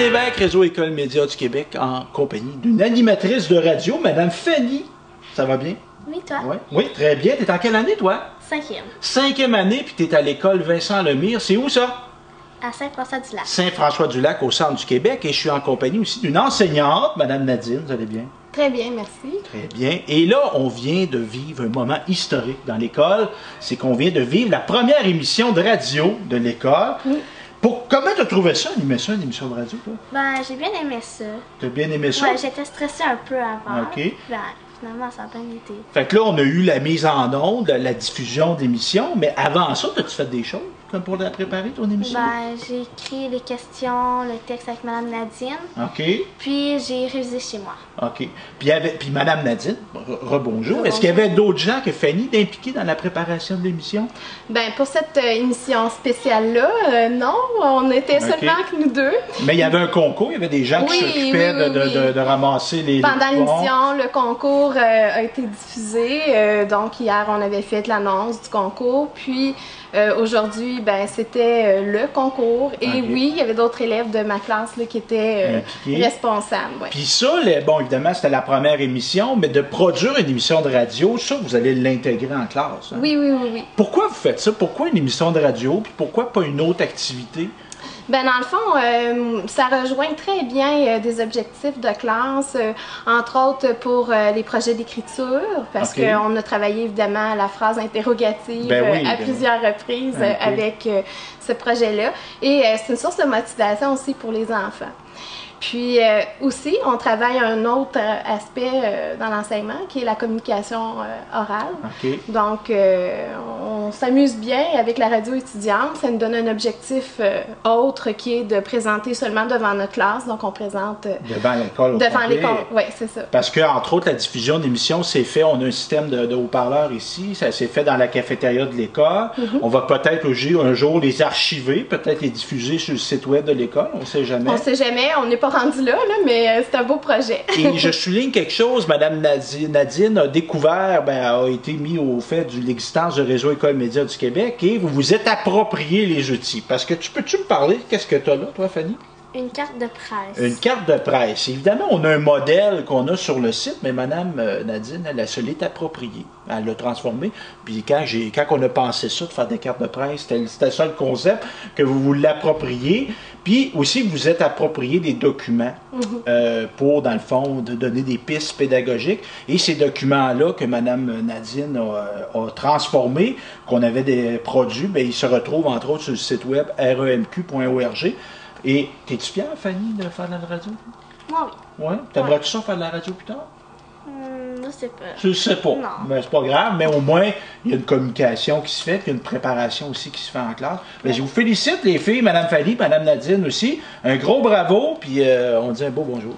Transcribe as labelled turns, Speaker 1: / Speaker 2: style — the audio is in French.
Speaker 1: Lévesque, Réseau École Média du Québec, en compagnie d'une animatrice de radio, Madame Fanny. Ça va bien?
Speaker 2: Oui, toi?
Speaker 1: Oui, oui, très bien. T'es en quelle année, toi?
Speaker 2: 5e.
Speaker 1: 5e année, puis t'es à l'école Vincent Lemire. C'est où, ça?
Speaker 2: À Saint-François-du-Lac.
Speaker 1: Saint-François-du-Lac, au centre du Québec. Et je suis en compagnie aussi d'une enseignante, Madame Nadine. Vous allez bien?
Speaker 3: Très bien, merci.
Speaker 1: Très bien. Et là, on vient de vivre un moment historique dans l'école. C'est qu'on vient de vivre la première émission de radio de l'école.
Speaker 2: Oui.
Speaker 1: Comment tu as trouvé ça, animer ça, une émission de radio, toi?
Speaker 2: Ben, j'ai bien aimé ça.
Speaker 1: Tu as bien aimé ça?
Speaker 2: Ouais, j'étais stressée un peu avant.
Speaker 1: OK.
Speaker 2: Ben, finalement, ça a bien été.
Speaker 1: Fait que là, on a eu la mise en onde, la diffusion d'émissions, mais avant ça, as-tu fait des choses comme pour la préparer, ton émission?
Speaker 2: Ben, j'ai écrit les questions, le texte avec Mme Nadine.
Speaker 1: OK.
Speaker 2: Puis, j'ai révisé chez moi.
Speaker 1: OK. Puis Mme Nadine, rebonjour. Est-ce qu'il y avait d'autres gens que Fanny d'impliquer dans la préparation de l'émission?
Speaker 3: Ben pour cette émission spéciale-là, non, on était seulement que nous deux.
Speaker 1: Mais il y avait un concours, il y avait des gens qui s'occupaient de ramasser les
Speaker 3: Pendant l'émission, le concours a été diffusé. Donc hier, on avait fait l'annonce du concours. Puis aujourd'hui, ben c'était le concours. Et oui, il y avait d'autres élèves de ma classe là, qui étaient responsables. Ouais.
Speaker 1: Puis ça, bon, évidemment, c'était la première émission, mais de produire une émission de radio, ça, vous allez l'intégrer en classe. Hein?
Speaker 3: Oui, oui, oui, oui.
Speaker 1: Pourquoi vous faites ça? Pourquoi une émission de radio? Puis pourquoi pas une autre activité?
Speaker 3: Ben dans le fond, ça rejoint très bien des objectifs de classe, entre autres pour les projets d'écriture, parce qu'on a travaillé évidemment la phrase interrogative à plusieurs reprises avec ce projet-là. Et c'est une source de motivation aussi pour les enfants. Puis aussi, on travaille un autre aspect dans l'enseignement qui est la communication orale. Donc, on s'amuse bien avec la radio étudiante. Ça nous donne un objectif autre qui est de présenter seulement devant notre classe. Donc, on présente
Speaker 1: devant l'école.
Speaker 3: Devant l'école, oui, c'est ça.
Speaker 1: Parce que, entre autres, la diffusion d'émissions s'est fait. On a un système de haut-parleurs ici. Ça s'est fait dans la cafétéria de l'école. On va peut-être un jour les archiver, peut-être les diffuser sur le site web de l'école. On ne sait jamais.
Speaker 3: On ne sait jamais. On n'est pas rendu là, mais c'est un beau projet.
Speaker 1: Et je souligne quelque chose, Mme Nadine a découvert, a été mis au fait de l'existence du Réseau École Média du Québec et vous vous êtes approprié les outils. Parce que peux-tu me parler, qu'est-ce que tu as là, toi, Fanny?
Speaker 2: Une carte de presse.
Speaker 1: Une carte de presse. Évidemment, on a un modèle qu'on a sur le site, mais Mme Nadine, elle se l'est appropriée. Elle l'a transformé. Puis quand on a pensé ça, de faire des cartes de presse, c'était ça le concept, que vous vous l'appropriez. Puis aussi, vous êtes approprié des documents pour, dans le fond, de donner des pistes pédagogiques. Et ces documents-là que Mme Nadine a transformés, qu'on avait des produits, ils se retrouvent entre autres sur le site web remq.org. Et t'es-tu fière, Fanny, de faire de la radio?
Speaker 2: Moi, oui.
Speaker 1: Oui? T'aimerais-tu ça faire de la radio plus tard?
Speaker 2: Je sais pas.
Speaker 1: Je sais pas.
Speaker 2: Non.
Speaker 1: Mais c'est pas grave, mais au moins, il y a une communication qui se fait, puis il y a une préparation aussi qui se fait en classe. Mais je vous félicite, les filles, Mme Fanny, Mme Nadine aussi. Un gros bravo, puis on dit un beau bonjour.